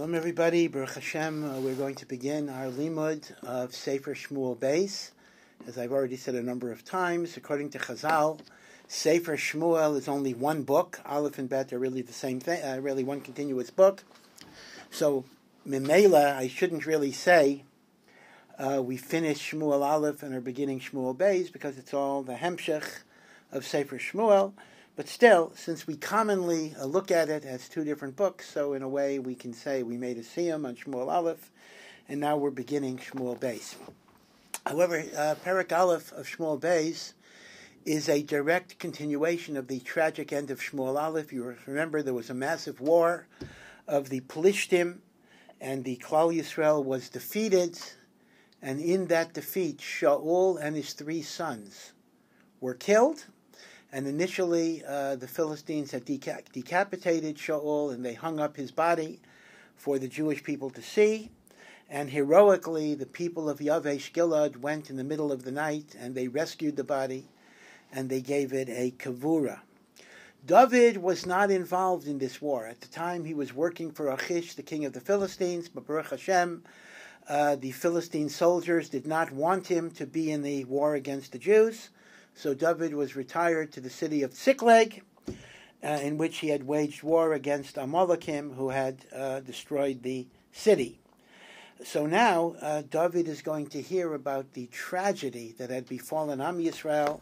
Shalom everybody, Baruch Hashem. We're going to begin our limud of Sefer Shmuel Beis. As I've already said a number of times, according to Chazal, Sefer Shmuel is only one book. Aleph and Bet are really the same thing, really one continuous book. So, Mimela, I shouldn't really say we finished Shmuel Aleph and are beginning Shmuel Beis because it's all the Hemshech of Sefer Shmuel. But still, since we commonly look at it as two different books, so in a way we can say we made a siyum on Shmuel Aleph, and now we're beginning Shmuel Beis. However, Perek Aleph of Shmuel Beis is a direct continuation of the tragic end of Shmuel Aleph. You remember there was a massive war of the Plishtim, and the Klal Yisrael was defeated, and in that defeat, Shaul and his 3 sons were killed. And initially, the Philistines had decapitated Shaul, and they hung up his body for the Jewish people to see. And heroically, the people of Yavesh Gilad went in the middle of the night, and they rescued the body, and they gave it a kavura. David was not involved in this war. At the time, he was working for Achish, the king of the Philistines, but Baruch Hashem, the Philistine soldiers did not want him to be in the war against the Jews. So David was retired to the city of Ziklag, in which he had waged war against Amalekim, who had destroyed the city. So now David is going to hear about the tragedy that had befallen Am Yisrael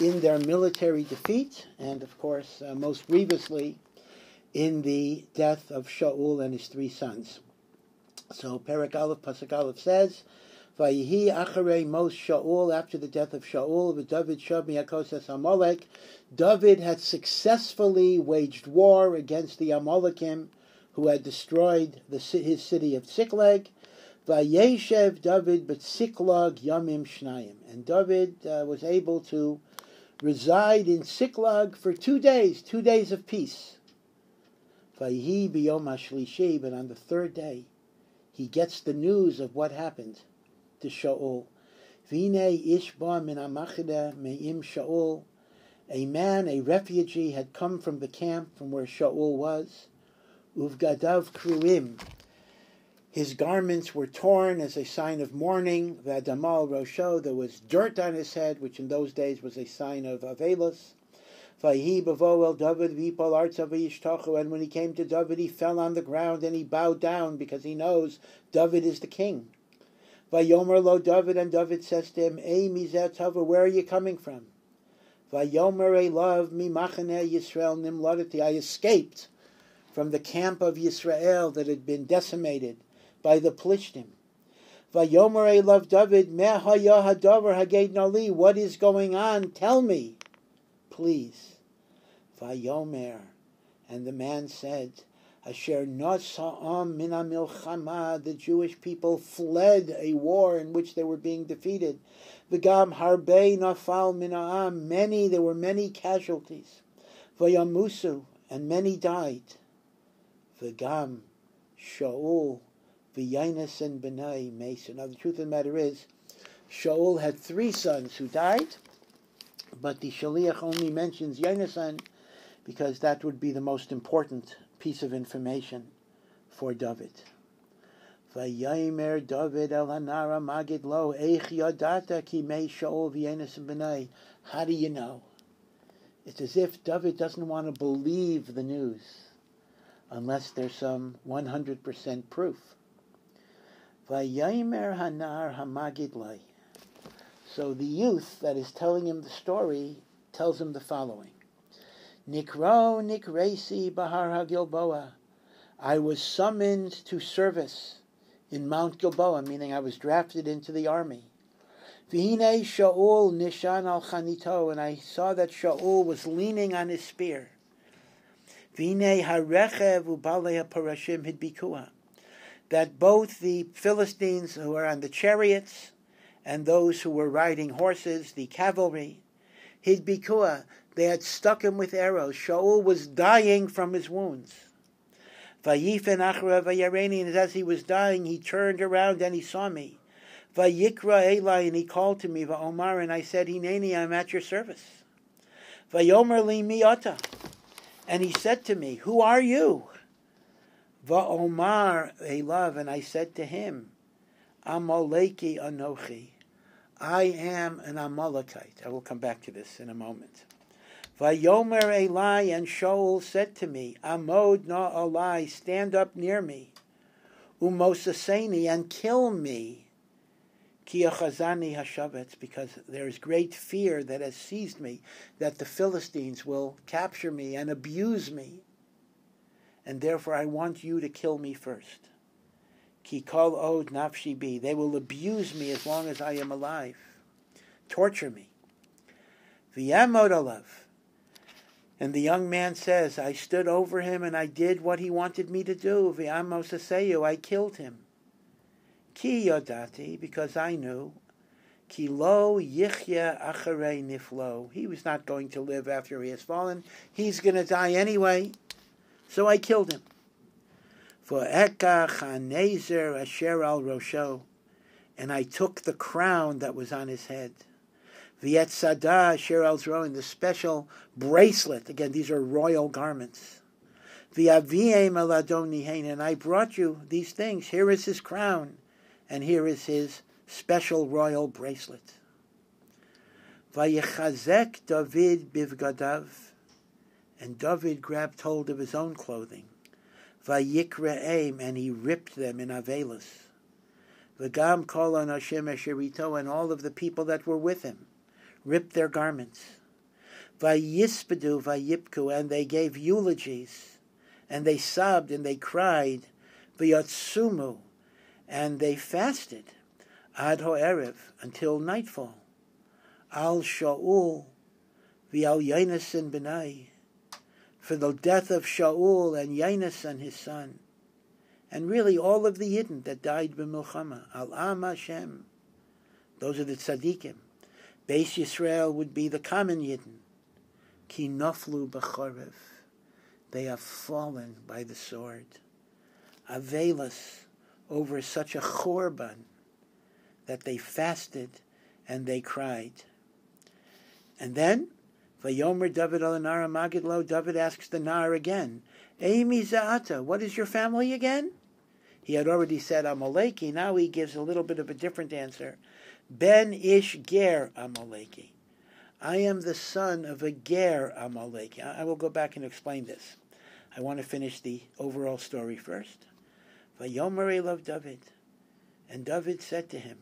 in their military defeat, and of course, most grievously, in the death of Shaul and his 3 sons. So Perek Aleph, Pasuk Aleph says, Vayihi acharei mos Shaul, after the death of Shaul, v'David shav mi'akoses Amalek. David had successfully waged war against the Amalekim, who had destroyed his city of Ziklag. Vayeshev David b'Ziklag yamim shnayim. And David was able to reside in Ziklag for 2 days, 2 days of peace. Vayihi b'yom hashlishi, but on the 3rd day, he gets the news of what happened to Shaul. Vine ishba min amachida me'im Shaul. A man, a refugee, had come from the camp from where Shaul was. Uvgadav kruim. His garments were torn as a sign of mourning. V'adamal rosho. There was dirt on his head, which in those days was a sign of avelus. Vayhi bavo el David v'ipol artza v'yishtachu. And when he came to David, he fell on the ground and he bowed down because he knows David is the king. Vayomer lo David, and David says to him, Ei mizeh tava, where are you coming from? Vayomer elav mi machane Yisrael nimladati. I escaped from the camp of Yisrael that had been decimated by the Plishtim. Vayomer elav David, me haya hadavar haged nali. What is going on? Tell me, please. Vayomer, and the man said, Asher nosa'am min milchama, the Jewish people fled a war in which they were being defeated. V'gam harbe nafal min ha'am, there were many casualties. V'yamusu, and many died. V'gam Shaul v'yaines and b'nai mesu. Now the truth of the matter is, Shaul had 3 sons who died, but the Shaliach only mentions Yonasan because that would be the most important piece of information for David. Vayomer David el hanara magid lo eich yadata ki mei Shaul v'yenes b'nai. How do you know? It's as if David doesn't want to believe the news unless there's some 100% proof. Vayomer hanar hamagid lo. So the youth that is telling him the story tells him the following. Nikro nikresi bahar ha-Gilboa. I was summoned to service in Mount Gilboa, meaning I was drafted into the army. V'hine Shaul nishan al chanito, and I saw that Shaul was leaning on his spear. V'hine harechev u'balei ha-parashim hidbikua, that both the Philistines who were on the chariots and those who were riding horses, the cavalry, hidbikua, they had stuck him with arrows. Shaul was dying from his wounds. Vayifen achra vayareni, and as he was dying, he turned around and he saw me. Vayikra Eli, and he called to me. Va'omar, and I said, Hineni, I'm at your service. Vayomer li mi ata, and he said to me, who are you? Va'omar elav, and I said to him, Amaleki anochi, I am an Amalekite. I will come back to this in a moment. Vayomer Eli, and Shaul said to me, Amod na alai, stand up near me, Umosaseni, and kill me, Ki achazani hashavetz, because there is great fear that has seized me, that the Philistines will capture me and abuse me, and therefore I want you to kill me first. Ki kol od nafshi bi, they will abuse me as long as I am alive, torture me. V'yamod alav, and the young man says, I stood over him and I did what he wanted me to do. V'amosaseyu, I killed him. Ki yodati, because I knew, ki lo yichya acharei niflo, he was not going to live after he has fallen. He's going to die anyway. So I killed him. For ekach hanezer asher al rosho, and I took the crown that was on his head. V'yetzada asher al zroin, the special bracelet. Again, these are royal garments. V'aviem aladon nihen, and I brought you these things. Here is his crown, and here is his special royal bracelet. Vayechazek David bivgadav, and David grabbed hold of his own clothing. Vayikre'em, and he ripped them in Avelis. V'gam kol anashim asherito, and all of the people that were with him ripped their garments. Vayispedu vayipku, and they gave eulogies, and they sobbed and they cried. V'yatsumu, and they fasted. Ad ho'erev, until nightfall. Al Shaul v'al Yonasan b'nai, for the death of Shaul and Yonasan his son, and really all of the Yidden that died b'milchama. Al Am Hashem, those are the tzaddikim. Beis Yisrael would be the common Yidden. Ki noflu b'chorev, they have fallen by the sword. Avelas, over such a chorban, that they fasted and they cried. And then, Vayomer David al Nara Magidlo, David asks the Nar again, Eimi Za'ata, what is your family again? He had already said Amaleki, now he gives a little bit of a different answer. Ben Ish Ger Amaleki. I am the son of a Ger Amaleki. I will go back and explain this. I want to finish the overall story first. Vayomer Elav David, and David said to him,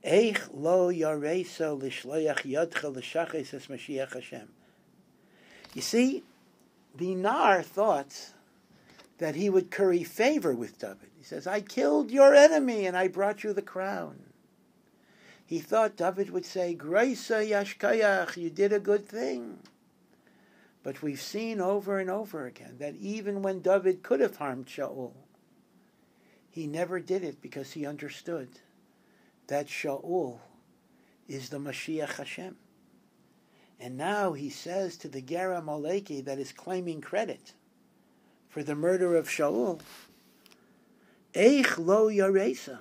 Eich lo yareso lishloyach yodcha l'shaches es Mashiach Hashem. You see, the Nar thought that he would curry favor with David. He says, I killed your enemy and I brought you the crown. He thought David would say, Graisa yashkayach, you did a good thing. But we've seen over and over again that even when David could have harmed Shaul, he never did it because he understood that Shaul is the Mashiach Hashem. And now he says to the Ger Amaleki that is claiming credit for the murder of Shaul, Eich lo yaresa,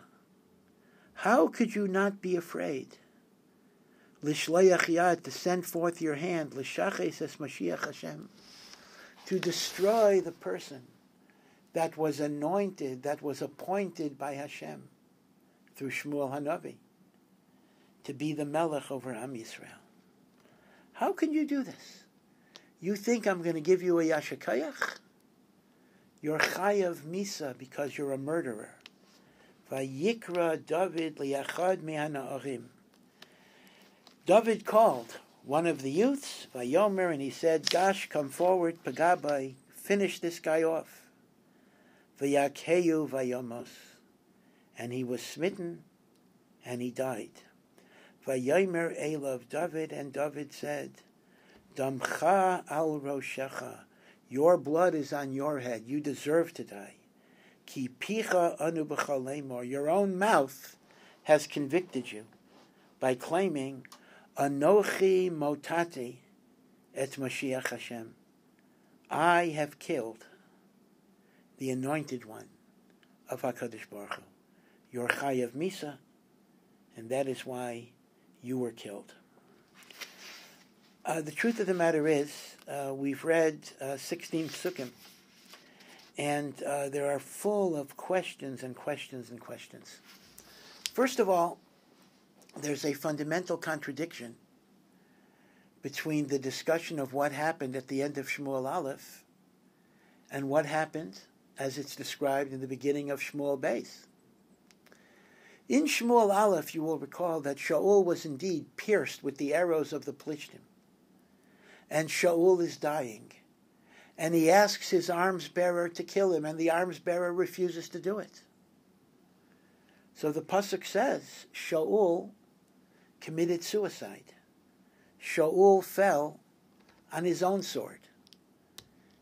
how could you not be afraid? Lishloyach yad, to send forth your hand, l'shaches es Mashiach Hashem, to destroy the person that was anointed, that was appointed by Hashem through Shmuel Hanavi to be the Melech over Am Yisrael. How can you do this? You think I'm going to give you a Yashakayach? You're Chayav Misa because you're a murderer. Vayikra David liyachad mi'hana'arim. David called one of the youths, Vayomer, and he said, Gash, come forward, Pagabai, finish this guy off. Vayakheyu vayomos, and he was smitten, and he died. Vayomer elav David, and David said, Damcha al roshecha, your blood is on your head, you deserve to die. Ki picha anu b'chalemor, your own mouth has convicted you by claiming, Anochi motati et Mashiach Hashem, I have killed the anointed one of HaKadosh Baruch Hu. You're Chayav Misa, and that is why you were killed. The truth of the matter is, we've read 16 psukim, And they are full of questions and questions and questions. First of all, there's a fundamental contradiction between the discussion of what happened at the end of Shmuel Aleph and what happened as it's described in the beginning of Shmuel Beis. In Shmuel Aleph, you will recall that Shaul was indeed pierced with the arrows of the Plishtim. And Shaul is dying. And he asks his arms bearer to kill him, and the arms bearer refuses to do it. So the pasuk says, Shaul committed suicide. Shaul fell on his own sword.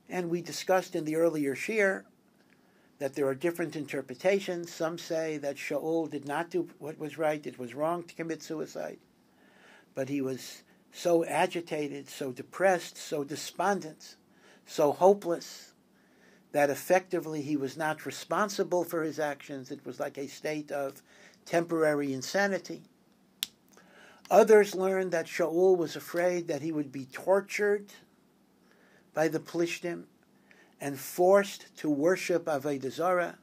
And we discussed in the earlier shir that there are different interpretations. Some say that Shaul did not do what was right, it was wrong to commit suicide. But he was so agitated, so depressed, so despondent, so hopeless, that effectively he was not responsible for his actions. It was like a state of temporary insanity. Others learned that Shaul was afraid that he would be tortured by the Plishtim and forced to worship Avodah Zarah.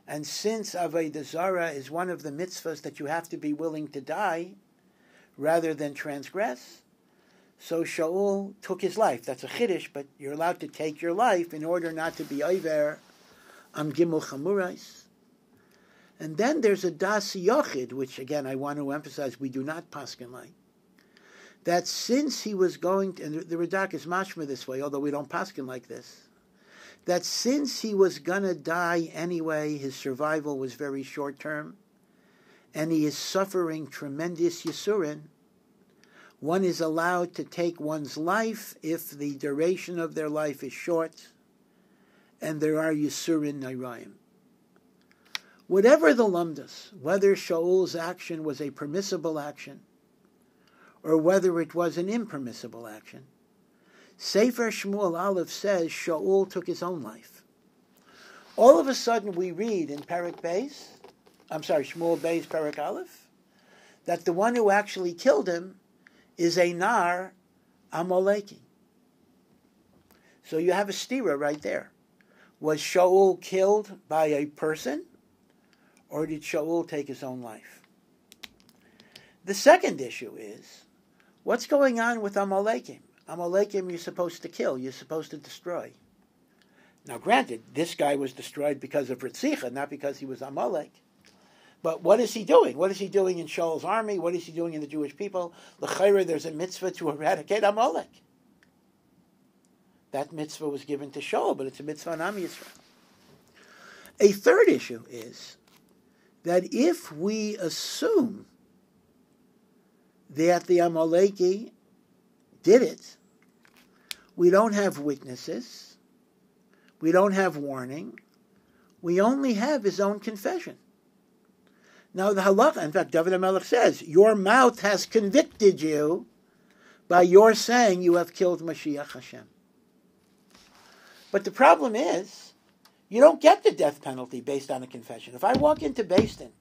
And since Avodah Zarah is one of the mitzvahs that you have to be willing to die rather than transgress, so Shaul took his life. That's a chiddush, but you're allowed to take your life in order not to be over on Gimel Chamurais. And then there's a Das Yochid, which again I want to emphasize we do not paskin like, that since he was going to, and the Radak is mashma this way, although we don't paskin like this, that since he was going to die anyway, his survival was very short term, and he is suffering tremendous yisurin, one is allowed to take one's life if the duration of their life is short, and there are yisurin nairayim. Whatever the lumdas, whether Shaul's action was a permissible action, or whether it was an impermissible action, Sefer Shmuel Aleph says Shaul took his own life. All of a sudden we read in Shmuel Beis, Perek Aleph, that the one who actually killed him is a Nar Amaleki. So you have a stira right there. Was Shaul killed by a person, or did Shaul take his own life? The second issue is, what's going on with Amalekim? Amalekim you're supposed to kill, you're supposed to destroy. Now granted, this guy was destroyed because of Ritzicha, not because he was Amalek. But what is he doing? What is he doing in Shaul's army? What is he doing in the Jewish people? L'chayra, there's a mitzvah to eradicate Amalek. That mitzvah was given to Shaul, but it's a mitzvah on Am Yisrael. A third issue is that if we assume that the Amaleki did it, we don't have witnesses, we don't have warning, we only have his own confession. Now the halacha, in fact, David HaMelech says, your mouth has convicted you by your saying you have killed Mashiach Hashem. But the problem is, you don't get the death penalty based on a confession. If I walk into Beis Din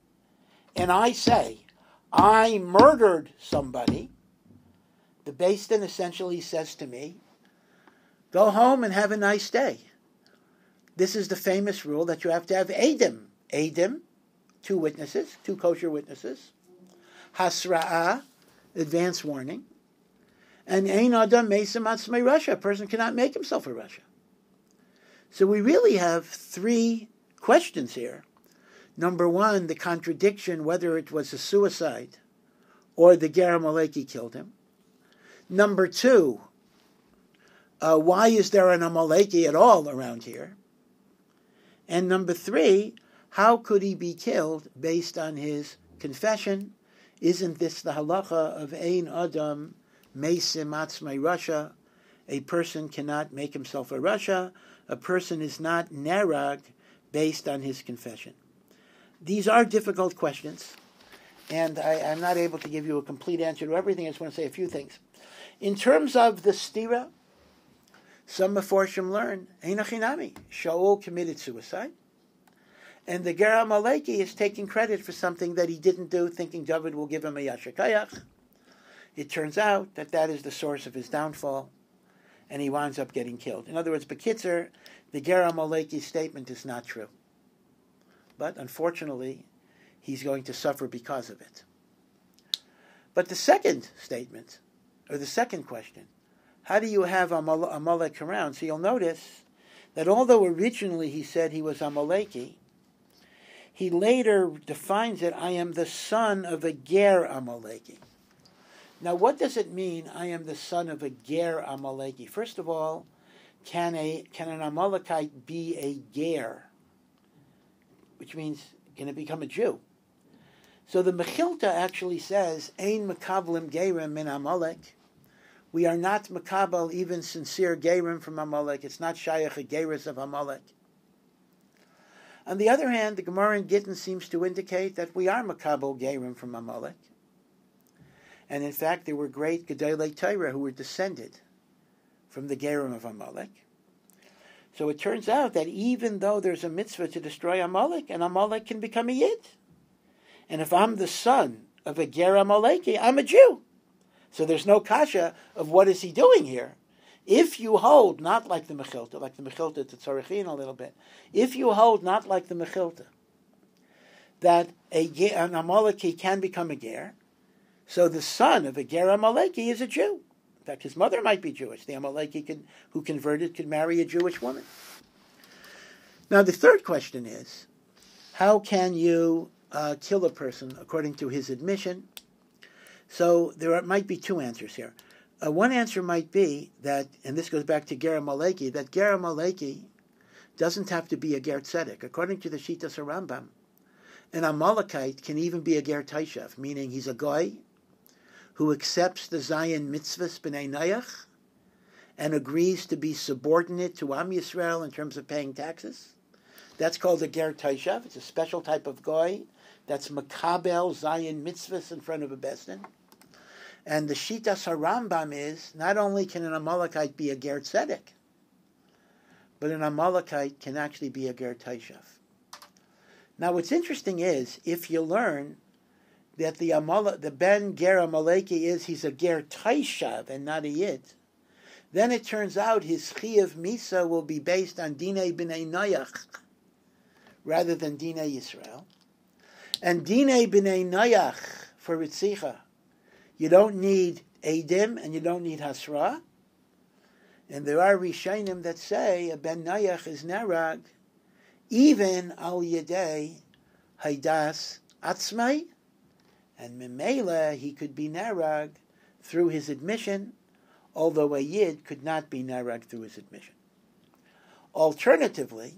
and I say, I murdered somebody, the Beis Din essentially says to me, go home and have a nice day. This is the famous rule that you have to have Eidim. Eidim, two witnesses, two kosher witnesses. Hasra'ah, advance warning. And Ein Adam Meisem Atzmei Rasha, a person cannot make himself a Rasha. So we really have three questions here. Number one, the contradiction, whether it was a suicide or the Ger Amaleki killed him. Number two, why is there an Amaleki at all around here? And number three, how could he be killed based on his confession? Isn't this the halacha of Ein Adam Meisim Atzmei Rasha? A person cannot make himself a Rasha. A person is not nerag based on his confession. These are difficult questions, and I'm not able to give you a complete answer to everything. I just want to say a few things. In terms of the stira, some Meforshim learn, Einachinami, Shaul committed suicide, and the Ger Amaleki is taking credit for something that he didn't do, thinking David will give him a Yashar Kayach. It turns out that that is the source of his downfall, and he winds up getting killed. In other words, Bekitzer, the Ger Amaleki statement is not true. But unfortunately, he's going to suffer because of it. But the second statement, or the second question, how do you have Amalek around? So you'll notice that although originally he said he was Amaleki, he later defines it, I am the son of a Ger Amaleki. Now, what does it mean, I am the son of a Ger Amaleki? First of all, can an Amalekite be a Ger? Which means, can it become a Jew? So the Mechilta actually says, Ein Makablim Gerim min Amalek. We are not Makabal, even sincere Gerim from Amalek. It's not Shayach a Geris of Amalek. On the other hand, the Gemara in Gittin seems to indicate that we are Makabal Gerim from Amalek. And in fact, there were great Gedolei Torah who were descended from the Gerim of Amalek. So it turns out that even though there's a mitzvah to destroy Amalek, and Amalek can become a Yid. And if I'm the son of a Ger Amaleki, I'm a Jew. So there's no kasha of what is he doing here. If you hold, not like the Mechilta to Tzorichin a little bit, if you hold not like the Mechilta, that an Amaleki can become a Ger, so the son of a Ger Amaleki is a Jew. In fact, his mother might be Jewish. The Amaleki who converted could marry a Jewish woman. Now, the third question is, how can you kill a person according to his admission? So there might be two answers here. One answer might be that, and this goes back to Ger Amaleki, that Ger Amaleki doesn't have to be a Ger Tzedek. According to the Shitas Rambam, an Amalekite can even be a Ger Taishav, meaning he's a goy who accepts the Zion mitzvahs b'nei Nayach and agrees to be subordinate to Am Yisrael in terms of paying taxes. That's called a Ger Taishav. It's a special type of goy that's makabel Zion mitzvahs in front of a Besdin. And the Shitas HaRambam is, not only can an Amalekite be a Ger Tzedek, but an Amalekite can actually be a Ger Taishav. Now what's interesting is, if you learn that the Ben Ger Amaleki he's a Ger Taishav and not a Yid, then it turns out his Chiyuv Misa will be based on Dinei B'nei Noach rather than Dinei Yisrael. And Dinei B'nei Noach for Ritzicha, you don't need Eidim and you don't need Hasra. And there are Rishonim that say a Ben Noach is Nerag even Al Yedei Haidas Atzmai, and Memela he could be Nerag through his admission, although a Yid could not be Nerag through his admission. Alternatively,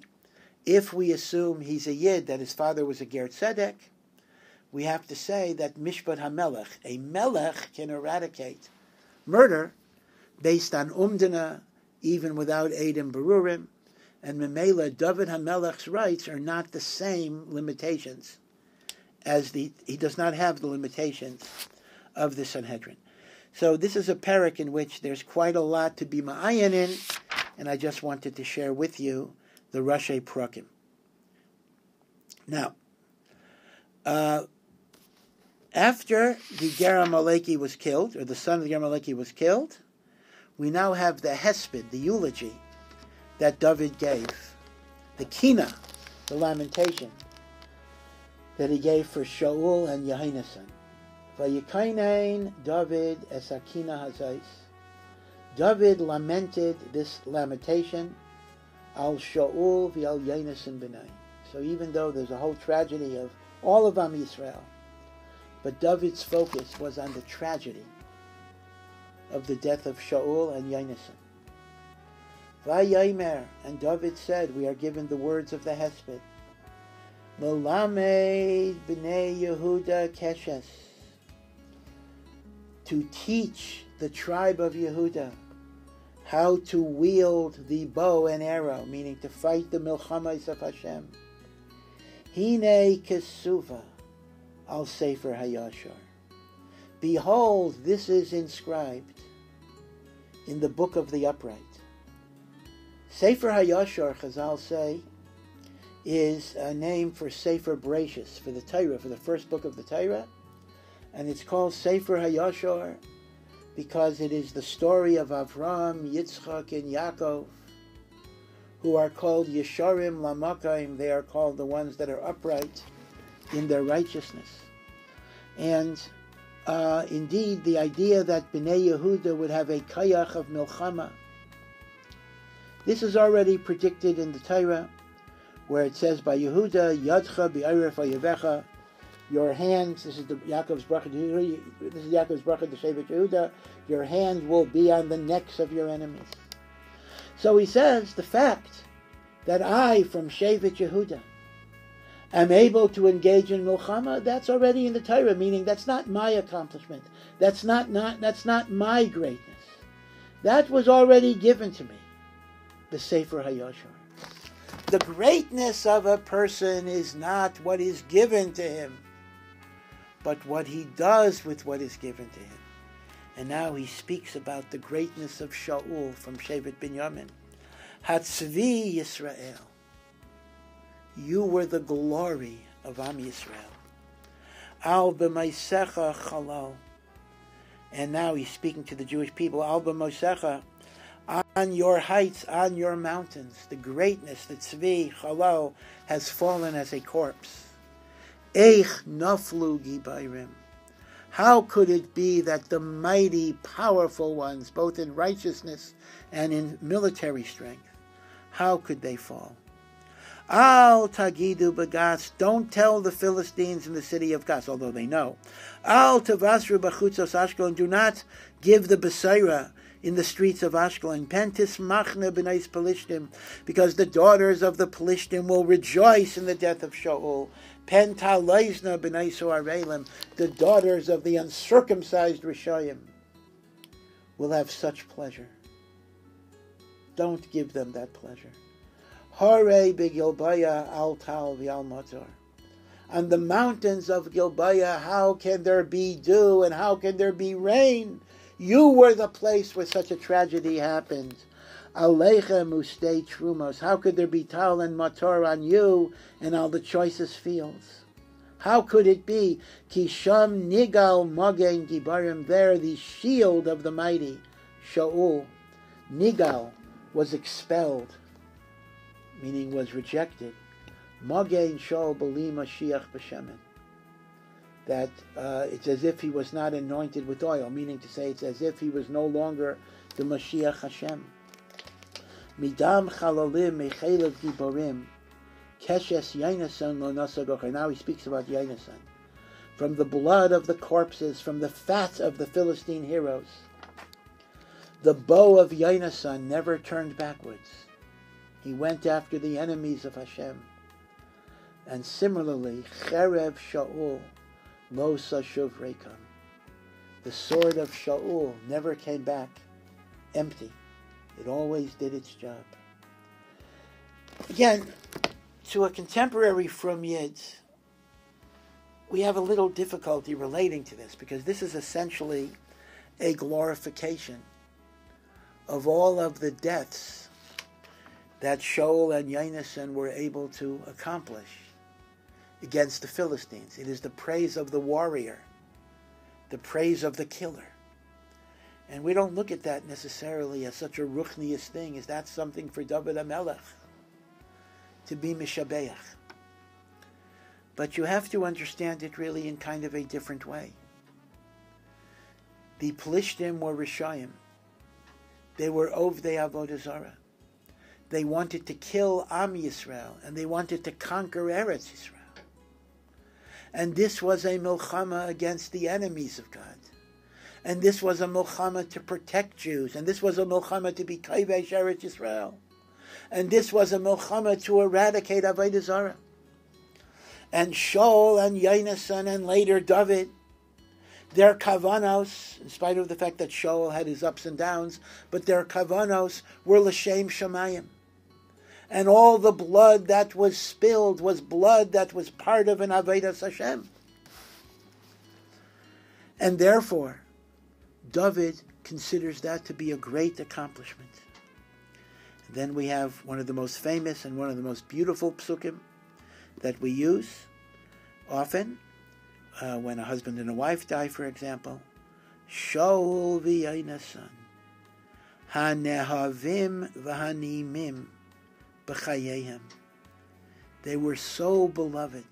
if we assume he's a Yid, that his father was a Ger Tzedek, we have to say that Mishpat HaMelech, a Melech can eradicate murder based on Umdana, even without Eidim Berurim, and Memela, David HaMelech's rights are not the same limitations as he does not have the limitations of the Sanhedrin. So this is a parak in which there's quite a lot to be ma'ayin in, and I just wanted to share with you the Rashi Prakim. Now, after the Ger Amaleki was killed, or the son of the Ger Amaleki was killed, we now have the hesped, the eulogy, that David gave, the kina, the lamentation, that he gave for Shaul and Yehonasan. Vayikainain David es akina hazais. David lamented this lamentation, al Shaul v'al Yehonasan b'nai. So even though there's a whole tragedy of all of Am Yisrael, but David's focus was on the tragedy of the death of Shaul and Yehonasan. Vayomer, and David said, we are given the words of the Hesped, Melamed b'nei Yehuda keshes, to teach the tribe of Yehuda how to wield the bow and arrow, meaning to fight the milchamas of Hashem. Hine kesuva al Sefer Hayashar. Behold, this is inscribed in the book of the upright. Sefer Hayashar, Chazal say, is a name for Sefer Bereshis, for the Torah, for the first book of the Torah, and it's called Sefer Hayashar because it is the story of Avram, Yitzchak, and Yaakov, who are called Yesharim Lamakayim. They are called the ones that are upright in their righteousness. And indeed, the idea that Bnei Yehuda would have a kayach of milchama, this is already predicted in the Torah, where it says by Yehuda, Yadcha bi'aref hayevecha, your hands, this is Yaakov's bracha to Shevet Yehuda, your hands will be on the necks of your enemies. So he says, the fact that I, from Shevet Yehuda, am able to engage in milchama, that's already in the Torah, meaning that's not my accomplishment. That's not my greatness. That was already given to me. The Sefer HaYashar. The greatness of a person is not what is given to him, but what he does with what is given to him. And now he speaks about the greatness of Shaul from Shevet Binyamin. Hatzvi Yisrael. You were the glory of Am Yisrael. Al b'maisecha chalal. And now he's speaking to the Jewish people. Al b'maisecha, on your heights, on your mountains, the greatness, the tzvi, chalal, has fallen as a corpse. Eich naflu gibayrim. How could it be that the mighty, powerful ones, both in righteousness and in military strength, how could they fall? Al tagidu b'gas, don't tell the Philistines in the city of Gas, although they know. Al tavasru b'chutzos Ashkelon, do not give the Besaira in the streets of Ashkelon. Pentis machne b'nais Pelishtim, because the daughters of the Pelishtim will rejoice in the death of Shaul. Pentalaisna b'nais Oarelim, the daughters of the uncircumcised Rishayim will have such pleasure. Don't give them that pleasure. Hare b'Gilbaya al tal v'al matar. On the mountains of Gilbaya, how can there be dew and how can there be rain? You were the place where such a tragedy happened. Aleichem ustei trumos. How could there be tal and matar on you and all the choicest fields? How could it be? Kisham nigal magen gibarim. There, the shield of the mighty, Shaul, nigal, was expelled, meaning was rejected. Magen Shaul b'li Mashiach b'shemen. That it's as if he was not anointed with oil, meaning to say it's as if he was no longer the Mashiach Hashem. Midam chalalim mechelev giborim keshes yainasan lo nasagocher. Now he speaks about yainasan. From the blood of the corpses, from the fat of the Philistine heroes, the bow of yainasan never turned backwards. He went after the enemies of Hashem. And similarly, cherev Shaul lo sashuv rekam. The sword of Shaul never came back empty. It always did its job. Again, to a contemporary from Yid, we have a little difficulty relating to this because this is essentially a glorification of all of the deaths that Shaul and Yonasan were able to accomplish against the Philistines. It is the praise of the warrior, the praise of the killer. And we don't look at that necessarily as such a ruchnius thing. Is that something for David HaMelech to be mishabeach? But you have to understand it really in kind of a different way. The Pelishtim were Rishayim. They were Ovdei Avodah Zarah. They wanted to kill Am Yisrael, and they wanted to conquer Eretz Yisrael. And this was a milchama against the enemies of God. And this was a milchama to protect Jews. And this was a milchama to be kaivesh Eretz Yisrael. And this was a milchama to eradicate Avodah Zarah. And Shaul and Yonasan and later David, their kavanos, in spite of the fact that Shaul had his ups and downs, but their kavanos were l'shem shamayim. And all the blood that was spilled was blood that was part of an Avodas Hashem. And therefore, David considers that to be a great accomplishment. And then we have one of the most famous and one of the most beautiful psukim that we use often when a husband and a wife die, for example. Shaul v'Yonasan, hanehavim v'hanimim b'chayehem. They were so beloved.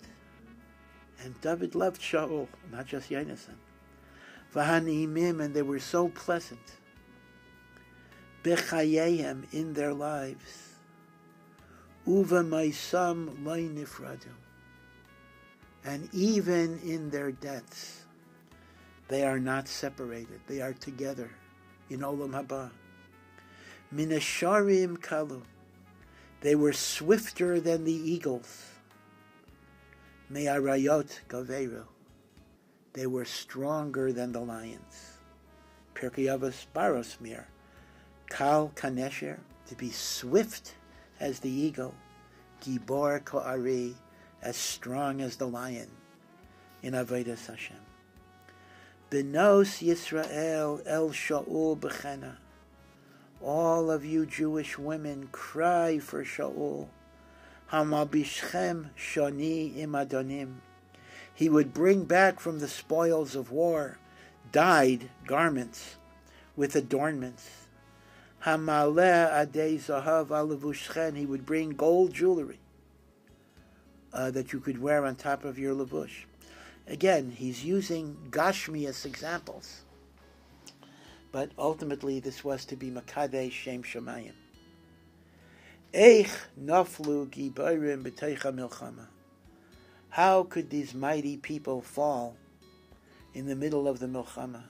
And David loved Shaul, not just Yonasan. V'hanimim, and they were so pleasant. B'chayehem, in their lives. Uva maisam loy nifradu. And even in their deaths, they are not separated. They are together in Olam Haba. Minasharim kalu. They were swifter than the eagles. Me'arayot gaveru. They were stronger than the lions. Pirkei Avos baros mir. Kal kanesher, to be swift as the eagle. Gibor ko'ari, as strong as the lion. In Avodas Hashem. Benos Yisrael el Shaul b'chena. All of you Jewish women cry for Shaul. Hamabishchem shoni im adonim. He would bring back from the spoils of war dyed garments with adornments. Hamaleh adei zahav alavushchen. He would bring gold jewelry that you could wear on top of your levush. Again, he's using Gashmias examples. But ultimately, this was to be Makadeh Shem Shemayim. Eich naflu gibayrim b'teicha milchama. How could these mighty people fall in the middle of the milchama?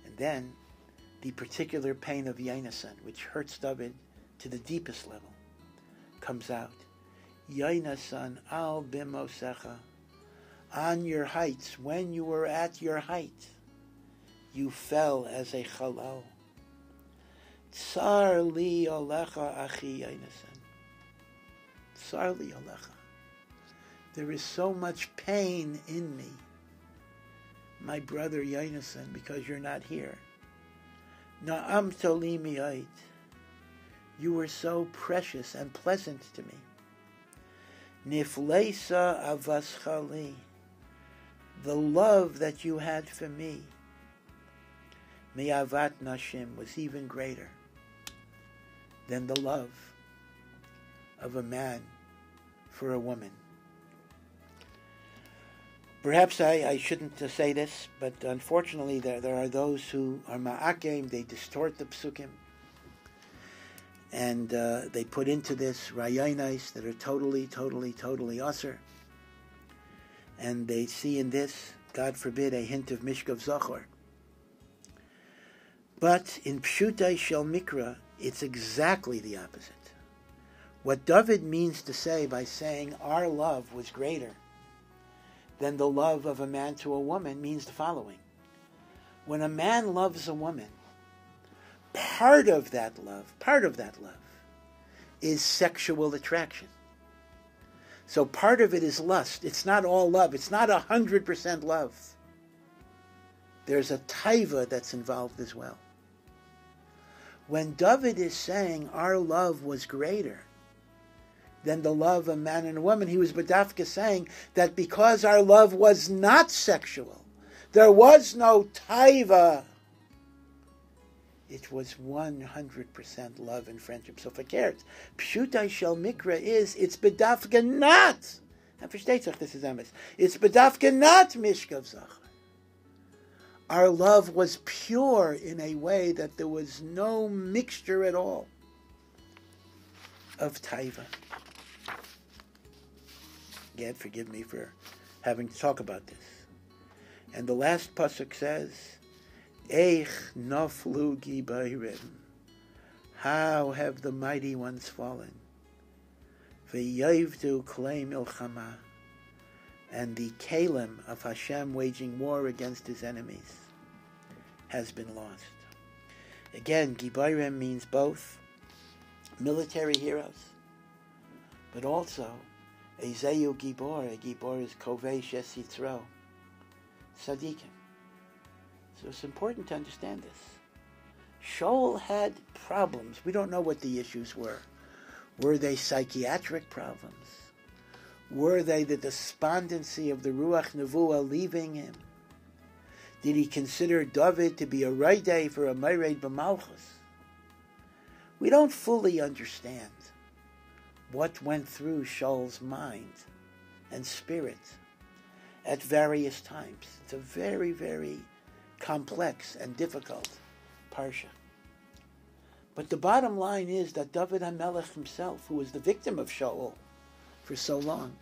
And then, the particular pain of Yonasan, which hurts David to the deepest level, comes out. Yonasan al bimosecha. On your heights, when you were at your height, you fell as a chalal. Tsar li alecha achi Yonasan. Tsar li alecha. There is so much pain in me, my brother Yonasan, because you're not here. Na'am toli miyait. You were so precious and pleasant to me. Nifleisa avaschali. The love that you had for me, me'avat nashim, was even greater than the love of a man for a woman. Perhaps I shouldn't say this, but unfortunately there are those who are ma'akim, they distort the psukim, and they put into this rayaynais that are totally asur. And they see in this, God forbid, a hint of Mishkav Zachor. But in Pshutai Shel Mikra, it's exactly the opposite. What David means to say by saying our love was greater than the love of a man to a woman means the following. When a man loves a woman, part of that love is sexual attraction. So part of it is lust. It's not all love. It's not 100% love. There's a taiva that's involved as well. When David is saying our love was greater than the love of a man and a woman, he was badafka saying that because our love was not sexual, there was no taiva, it was 100% love and friendship. So fakert, pshutai shel mikra is, it's bedafka not, and versteht sich, this is emes, it's bedafka not mishkav zachar. Our love was pure in a way that there was no mixture at all of taiva. Again, forgive me for having to talk about this. And the last pasuk says, Eich naflu gibayrim. How have the mighty ones fallen? V'yavdu klei milchama. And the kalim of Hashem waging war against his enemies has been lost. Again, gibayrim means both military heroes, but also Ezeyu Gibor. A Gibor is Kovei Shes Yitzro, Tzadikim. So it's important to understand this. Shaul had problems. We don't know what the issues were. Were they psychiatric problems? Were they the despondency of the Ruach Nevuah leaving him? Did he consider David to be a Raidei for a Mered b'Malchus? We don't fully understand what went through Shaul's mind and spirit at various times. It's a very, very complex and difficult parsha. But the bottom line is that David HaMelech himself, who was the victim of Shaul for so long,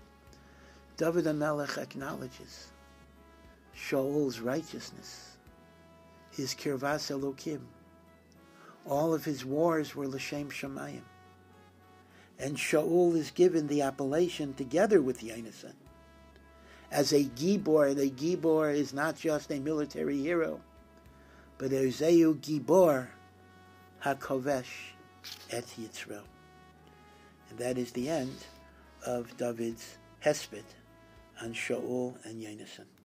David HaMelech acknowledges Shaul's righteousness, his kirvas Elokim. All of his wars were l'shem shamayim. And Shaul is given the appellation together with Yonasan as a Gibor, and a Gibor is not just a military hero, but a Zeu Gibor HaKovesh et Yitzro. And that is the end of David's hesped on Shaul and Yonasan.